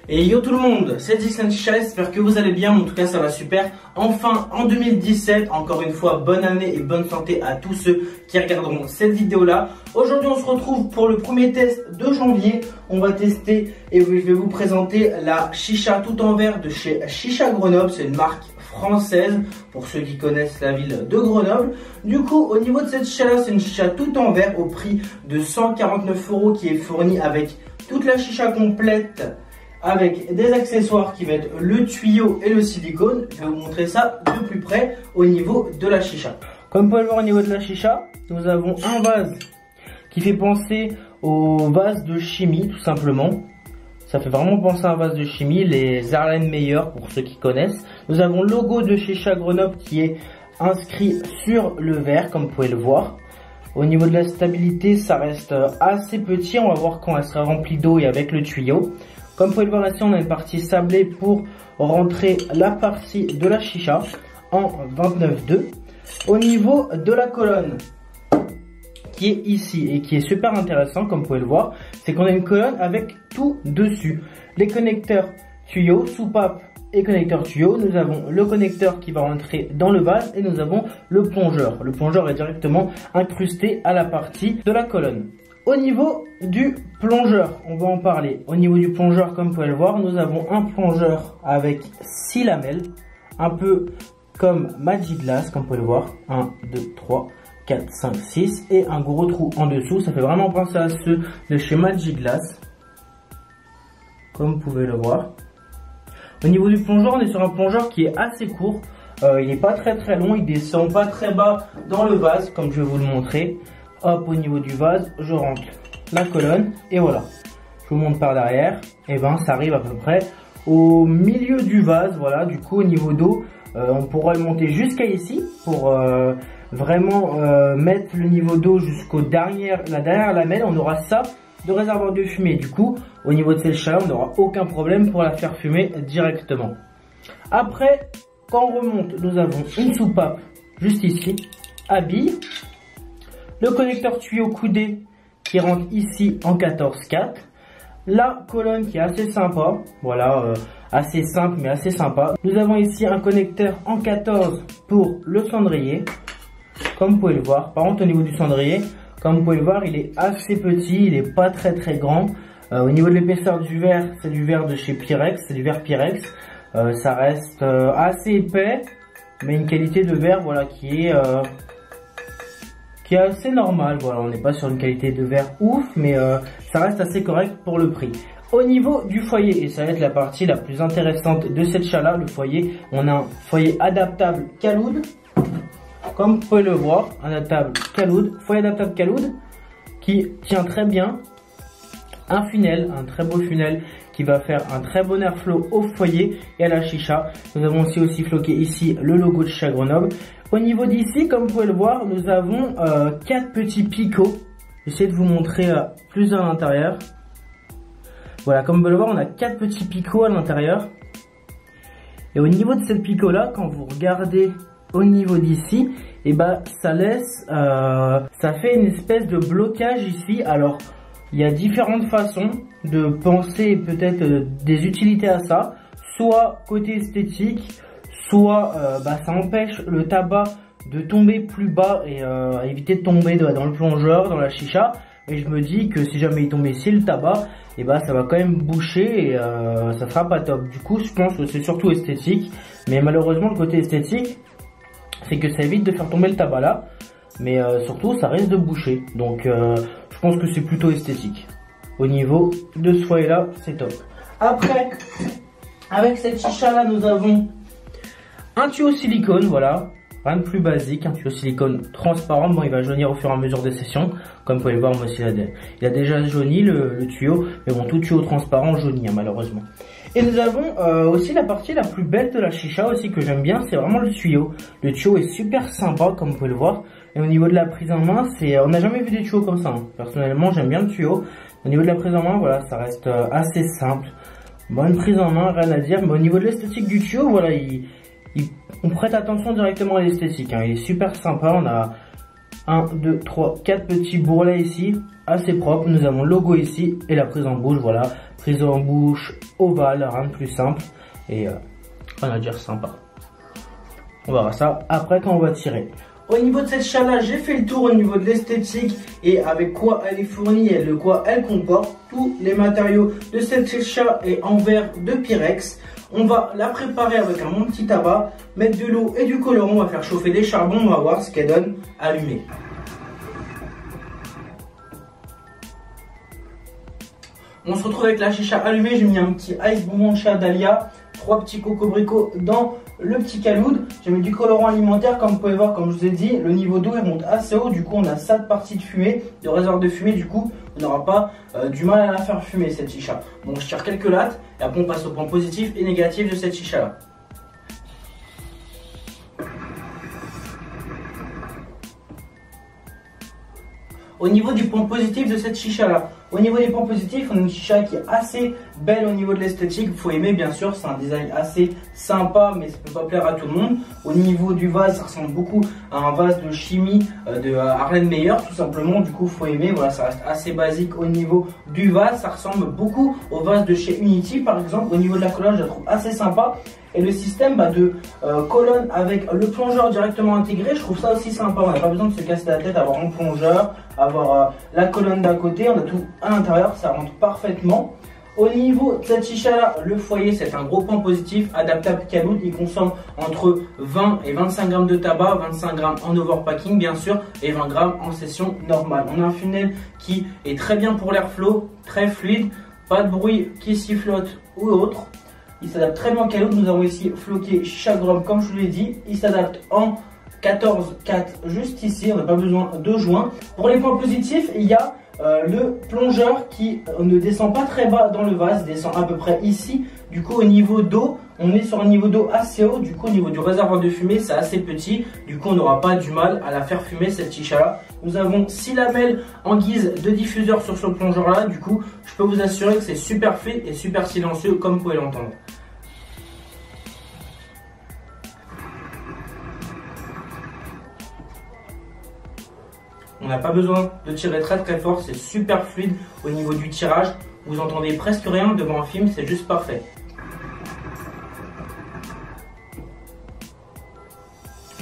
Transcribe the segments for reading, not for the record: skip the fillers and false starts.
Et yo tout le monde, c'est Disney Chicha, j'espère que vous allez bien, en tout cas ça va super. Enfin en 2017, encore une fois bonne année et bonne santé à tous ceux qui regarderont cette vidéo là. Aujourd'hui on se retrouve pour le premier test de janvier. On va tester et je vais vous présenter la chicha tout en verre de chez Chicha Grenoble, c'est une marque française pour ceux qui connaissent la ville de Grenoble. Du coup au niveau de cette chicha là, c'est une chicha tout en verre au prix de 149 € qui est fournie avec toute la chicha complète, avec des accessoires qui va être le tuyau et le silicone. Je vais vous montrer ça de plus près au niveau de la chicha. Comme vous pouvez le voir au niveau de la chicha, nous avons un vase qui fait penser au vase de chimie tout simplement. Ça fait vraiment penser à un vase de chimie, les Erlenmeyer pour ceux qui connaissent. Nous avons le logo de Chicha Grenoble qui est inscrit sur le verre comme vous pouvez le voir. Au niveau de la stabilité, ça reste assez petit, on va voir quand elle sera remplie d'eau et avec le tuyau. Comme vous pouvez le voir ici, on a une partie sablée pour rentrer la partie de la chicha en 29,2. Au niveau de la colonne qui est ici et qui est super intéressant, comme vous pouvez le voir, c'est qu'on a une colonne avec tout dessus. Les connecteurs tuyaux, soupape et connecteur tuyau. Nous avons le connecteur qui va rentrer dans le vase et nous avons le plongeur. Le plongeur est directement incrusté à la partie de la colonne. Au niveau du plongeur, on va en parler. Au niveau du plongeur, comme vous pouvez le voir, nous avons un plongeur avec 6 lamelles, un peu comme Magic Glass, comme vous pouvez le voir. 1, 2, 3, 4, 5, 6 et un gros trou en dessous. Ça fait vraiment penser à ceux de chez Magic Glass, comme vous pouvez le voir. Au niveau du plongeur, on est sur un plongeur qui est assez court. Il n'est pas très long, il descend pas très bas dans le vase, comme je vais vous le montrer. Hop, au niveau du vase, je rentre la colonne et voilà. Je vous montre par derrière. Et ben, ça arrive à peu près au milieu du vase. Voilà, du coup, au niveau d'eau, on pourra le monter jusqu'à ici pour vraiment mettre le niveau d'eau jusqu'au la dernière lamelle. On aura ça de réservoir de fumée. Du coup, au niveau de cette chicha, on n'aura aucun problème pour la faire fumer directement. Après, quand on remonte, nous avons une soupape juste ici, à billes. Le connecteur tuyau coudé qui rentre ici en 14,4. La colonne qui est assez sympa. Voilà, assez simple mais assez sympa. Nous avons ici un connecteur en 14 pour le cendrier. Comme vous pouvez le voir. Par contre au niveau du cendrier, comme vous pouvez le voir, il est assez petit. Il n'est pas très grand. Au niveau de l'épaisseur du verre, c'est du verre de chez Pyrex. C'est du verre Pyrex. Ça reste assez épais. Mais une qualité de verre voilà, qui est assez normal. Voilà, on n'est pas sur une qualité de verre ouf, mais ça reste assez correct pour le prix. Au niveau du foyer, et ça va être la partie la plus intéressante de cette chicha là, le foyer, on a un foyer adaptable Caloud, comme vous pouvez le voir, adaptable Caloud, foyer adaptable Caloud, qui tient très bien, un funnel, un très beau funnel, qui va faire un très bon airflow au foyer et à la chicha. Nous avons aussi floqué ici le logo de Chicha Grenoble. Au niveau d'ici, comme vous pouvez le voir, nous avons 4 petits picots. J'essaie de vous montrer plus à l'intérieur. Voilà, comme vous pouvez le voir, on a 4 petits picots à l'intérieur. Et au niveau de ces picots là, quand vous regardez au niveau d'ici, et ben ça laisse, ça fait une espèce de blocage ici. Alors, il y a différentes façons de penser peut-être des utilités à ça. Soit côté esthétique, soit ça empêche le tabac de tomber plus bas et éviter de tomber dans le plongeur, dans la chicha. Et je me dis que si jamais il tombe ici le tabac, et ça va quand même boucher et ça sera pas top. Du coup, je pense que c'est surtout esthétique. Mais malheureusement, le côté esthétique, c'est que ça évite de faire tomber le tabac là. Mais surtout, ça risque de boucher. Donc, je pense que c'est plutôt esthétique. Au niveau de ce foyer là, c'est top. Après, avec cette chicha là, nous avons un tuyau silicone, voilà. Rien de plus basique, un tuyau silicone transparent. Bon, il va jaunir au fur et à mesure des sessions. Comme vous pouvez le voir, moi aussi, il a déjà jauni le tuyau. Mais bon, tout tuyau transparent jaunit, malheureusement. Et nous avons aussi la partie la plus belle de la chicha aussi que j'aime bien, c'est vraiment le tuyau. Le tuyau est super sympa, comme vous pouvez le voir. Et au niveau de la prise en main, on n'a jamais vu des tuyaux comme ça. Hein. Personnellement, j'aime bien le tuyau. Au niveau de la prise en main, voilà, ça reste assez simple. bonne prise en main, rien à dire. Mais au niveau de l'esthétique du tuyau, voilà, on prête attention directement à l'esthétique. Hein. Il est super sympa. On a 1, 2, 3, 4 petits bourrelets ici, assez propres. Nous avons le logo ici et la prise en bouche, voilà. Prise en bouche ovale, rien de plus simple. Et on va dire sympa. On verra ça après quand on va tirer. Au niveau de cette chicha là, j'ai fait le tour au niveau de l'esthétique et avec quoi elle est fournie et de quoi elle comporte. Tous les matériaux de cette chicha est en verre de Pyrex. On va la préparer avec un bon petit tabac, mettre de l'eau et du colorant, on va faire chauffer des charbons, on va voir ce qu'elle donne allumée. On se retrouve avec la chicha allumée, j'ai mis un petit ice bonboncha d'Alia, 3 petits cocobricots dans le petit caloud. J'ai mis du colorant alimentaire, comme vous pouvez voir, comme je vous ai dit, le niveau d'eau il monte assez haut, du coup on a 7 parties de fumée, de réserve de fumée, du coup on n'aura pas du mal à la faire fumer cette chicha. Bon, je tire quelques lattes et après on passe au point positif et négatif de cette chicha là. Au niveau du point positif de cette chicha là, au niveau des points positifs, on a une chicha qui est assez belle au niveau de l'esthétique. Il faut aimer bien sûr, c'est un design assez sympa mais ça peut pas plaire à tout le monde. Au niveau du vase, ça ressemble beaucoup à un vase de chimie de Arlen Meyer tout simplement. Du coup il faut aimer, voilà, ça reste assez basique au niveau du vase. Ça ressemble beaucoup au vase de chez Unity par exemple. Au niveau de la colonne, je la trouve assez sympa. Et le système de colonne avec le plongeur directement intégré, je trouve ça aussi sympa. On n'a pas besoin de se casser la tête, avoir un plongeur, avoir la colonne d'à côté. On a tout à l'intérieur, ça rentre parfaitement. Au niveau de cette chicha là, le foyer c'est un gros point positif, adaptable caloud. Il consomme entre 20 et 25 grammes de tabac, 25 grammes en overpacking bien sûr et 20 grammes en session normale. On a un funnel qui est très bien pour l'airflow, très fluide, pas de bruit qui sifflote ou autre. Il s'adapte très bien au caloud. Nous avons ici floqué Chagrum comme je vous l'ai dit. Il s'adapte en 14-4 juste ici. On n'a pas besoin de joints. Pour les points positifs, il y a le plongeur qui ne descend pas très bas dans le vase. Il descend à peu près ici. Du coup au niveau d'eau, on est sur un niveau d'eau assez haut. Du coup au niveau du réservoir de fumée, c'est assez petit. Du coup on n'aura pas du mal à la faire fumer cette chicha là. Nous avons 6 lamelles en guise de diffuseur sur ce plongeur là. Du coup je peux vous assurer que c'est super fluide et super silencieux comme vous pouvez l'entendre. On n'a pas besoin de tirer très fort, c'est super fluide au niveau du tirage. Vous entendez presque rien devant un film, c'est juste parfait.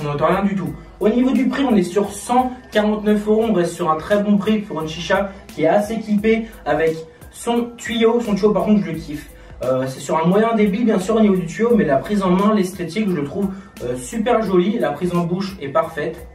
On n'entend rien du tout. Au niveau du prix, on est sur 149 €. On reste sur un très bon prix pour une chicha qui est assez équipée avec son tuyau. Son tuyau, par contre, je le kiffe. C'est sur un moyen débit, bien sûr, au niveau du tuyau, mais la prise en main, l'esthétique, je le trouve super jolie. La prise en bouche est parfaite.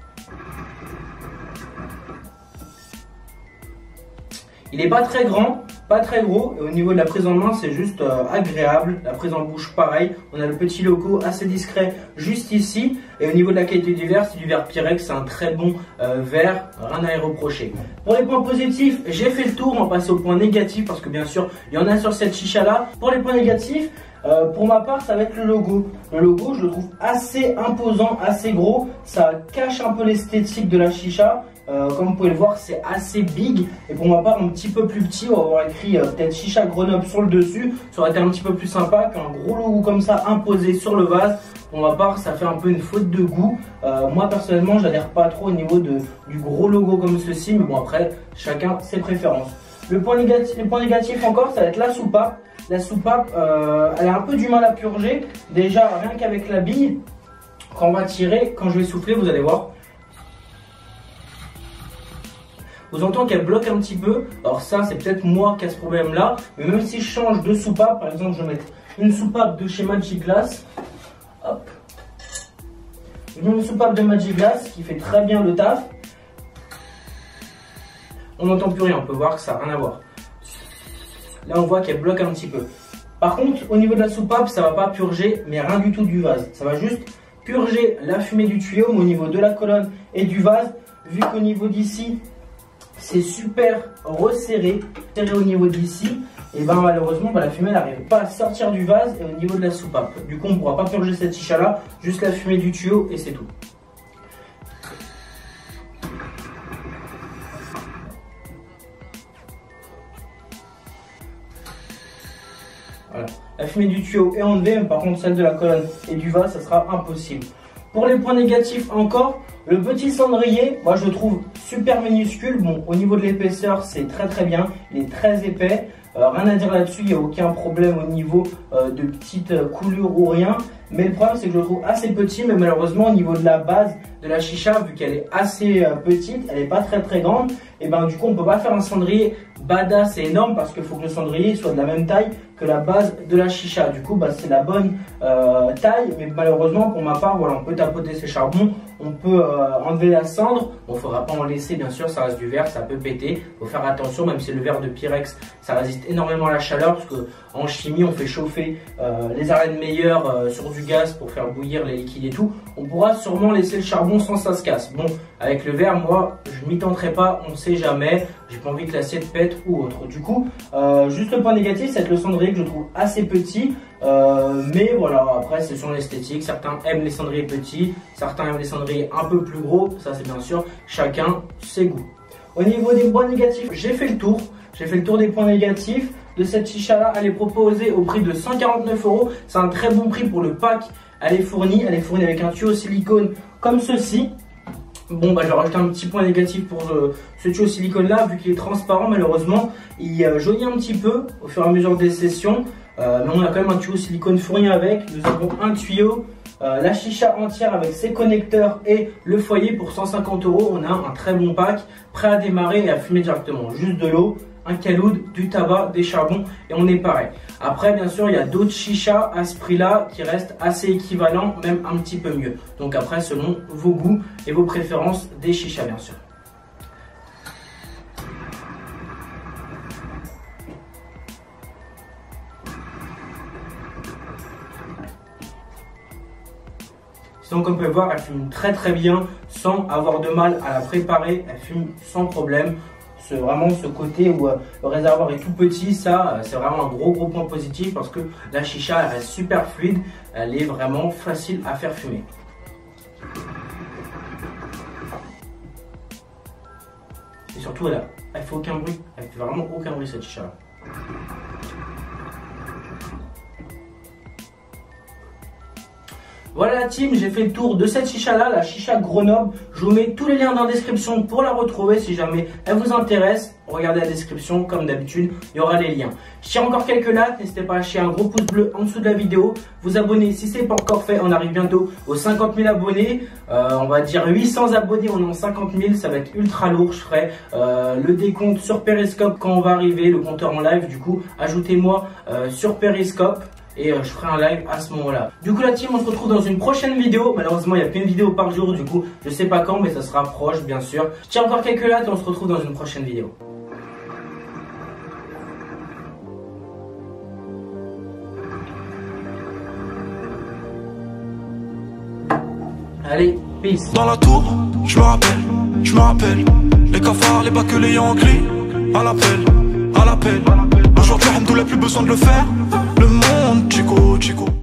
Il n'est pas très grand, pas très gros, et au niveau de la prise en main, c'est juste agréable. La prise en bouche, pareil. On a le petit logo assez discret juste ici. Et au niveau de la qualité du verre, c'est du verre Pyrex, c'est un très bon verre, rien à y reprocher. Pour les points positifs, j'ai fait le tour, on va passer aux points négatifs, parce que bien sûr, il y en a sur cette chicha-là. Pour les points négatifs, pour ma part, ça va être le logo. Le logo, je le trouve assez imposant, assez gros. Ça cache un peu l'esthétique de la chicha. Comme vous pouvez le voir, c'est assez big. Et pour ma part, un petit peu plus petit, on va avoir écrit peut-être Chicha Grenoble sur le dessus. Ça aurait été un petit peu plus sympa qu'un gros logo comme ça imposé sur le vase. Pour ma part, ça fait un peu une faute de goût. Moi, personnellement, j'adhère pas trop au niveau du gros logo comme ceci. Mais bon, après, chacun ses préférences. Le point négatif encore, ça va être la soupape. La soupape, elle a un peu du mal à purger. Déjà, rien qu'avec la bille, quand on va tirer, quand je vais souffler, vous allez voir. Vous entendez qu'elle bloque un petit peu. Alors ça, c'est peut-être moi qui a ce problème là. Mais même si je change de soupape, par exemple, je vais mettre une soupape de chez Magic Glass. Hop. Une soupape de Magic Glass qui fait très bien le taf. On n'entend plus rien, on peut voir que ça n'a rien à voir. Là, on voit qu'elle bloque un petit peu. Par contre, au niveau de la soupape, ça ne va pas purger, mais rien du tout du vase. Ça va juste purger la fumée du tuyau, mais au niveau de la colonne et du vase, vu qu'au niveau d'ici, c'est super resserré au niveau d'ici, et ben malheureusement la fumée n'arrive pas à sortir du vase et au niveau de la soupape. Du coup on ne pourra pas purger cette chicha là, juste la fumée du tuyau et c'est tout. Voilà. La fumée du tuyau est enlevée, mais par contre celle de la colonne et du vase, ça sera impossible. Pour les points négatifs encore, le petit cendrier, moi je le trouve super minuscule. Bon, au niveau de l'épaisseur, c'est très bien, il est très épais. Rien à dire là-dessus, il n'y a aucun problème au niveau de petites coulures ou rien. Mais le problème, c'est que je le trouve assez petit, mais malheureusement, au niveau de la base de la chicha, vu qu'elle est assez petite, elle n'est pas très grande, et ben du coup, on ne peut pas faire un cendrier badass et énorme parce qu'il faut que le cendrier soit de la même taille que la base de la chicha. Du coup, bah, c'est la bonne taille, mais malheureusement, pour ma part, voilà, on peut tapoter ces charbons, on peut enlever la cendre. Bon, il ne faudra pas en laisser, bien sûr, ça reste du verre, ça peut péter. Il faut faire attention, même si le verre de Pyrex, ça résiste énormément à la chaleur, parce qu'en chimie, on fait chauffer les arènes meilleures sur du gaz pour faire bouillir les liquides et tout. On pourra sûrement laisser le charbon sans ça se casse. Bon, avec le verre, moi, je m'y tenterai pas, on ne sait jamais. J'ai pas envie que l'assiette pète ou autre. Du coup, juste le point négatif, c'est le cendrier que je trouve assez petit. Mais voilà, après c'est sur l'esthétique. Certains aiment les cendriers petits, certains aiment les cendriers un peu plus gros. Ça, c'est bien sûr chacun ses goûts. Au niveau des points négatifs, j'ai fait le tour. J'ai fait le tour des points négatifs de cette chicha là. Elle est proposée au prix de 149 €. C'est un très bon prix pour le pack. Elle est fournie avec un tuyau silicone comme ceci. Bon, bah, je vais rajouter un petit point négatif pour ce tuyau silicone là, vu qu'il est transparent. Malheureusement, il jaunit un petit peu au fur et à mesure des sessions. Mais on a quand même un tuyau silicone fourni avec. Nous avons un tuyau, la chicha entière avec ses connecteurs et le foyer pour 150 €. On a un très bon pack, prêt à démarrer et à fumer directement. Juste de l'eau, un caloud, du tabac, des charbons et on est pareil. Après, bien sûr, il y a d'autres chichas à ce prix-là qui restent assez équivalents, même un petit peu mieux. Donc après, selon vos goûts et vos préférences des chichas, bien sûr. Sinon, comme vous pouvez voir, elle fume très bien sans avoir de mal à la préparer. Elle fume sans problème. C'est vraiment ce côté où le réservoir est tout petit, ça c'est vraiment un gros point positif parce que la chicha elle reste super fluide, elle est vraiment facile à faire fumer. Et surtout elle fait aucun bruit, elle fait vraiment aucun bruit cette chicha. Voilà la team, j'ai fait le tour de cette chicha là, la chicha Grenoble. Je vous mets tous les liens dans la description pour la retrouver si jamais elle vous intéresse. Regardez la description comme d'habitude, il y aura les liens. Je tire encore quelques likes, n'hésitez pas à lâcher un gros pouce bleu en dessous de la vidéo. Vous abonner si ce n'est pas encore fait, on arrive bientôt aux 50 000 abonnés. On va dire 800 abonnés, on est en 50 000, ça va être ultra lourd. Je ferai le décompte sur Periscope quand on va arriver, le compteur en live. Du coup, ajoutez-moi sur Periscope. Et je ferai un live à ce moment-là. Du coup la team, on se retrouve dans une prochaine vidéo. Malheureusement il n'y a qu'une vidéo par jour, du coup je sais pas quand, mais ça sera proche bien sûr. Je tiens encore quelques likes et on se retrouve dans une prochaine vidéo. Allez, peace. Dans la tour, je me rappelle les cafards, les bacs, les Yankees. À l'appel. Aujourd'hui, on n'a plus besoin de le faire. Le monde, chico.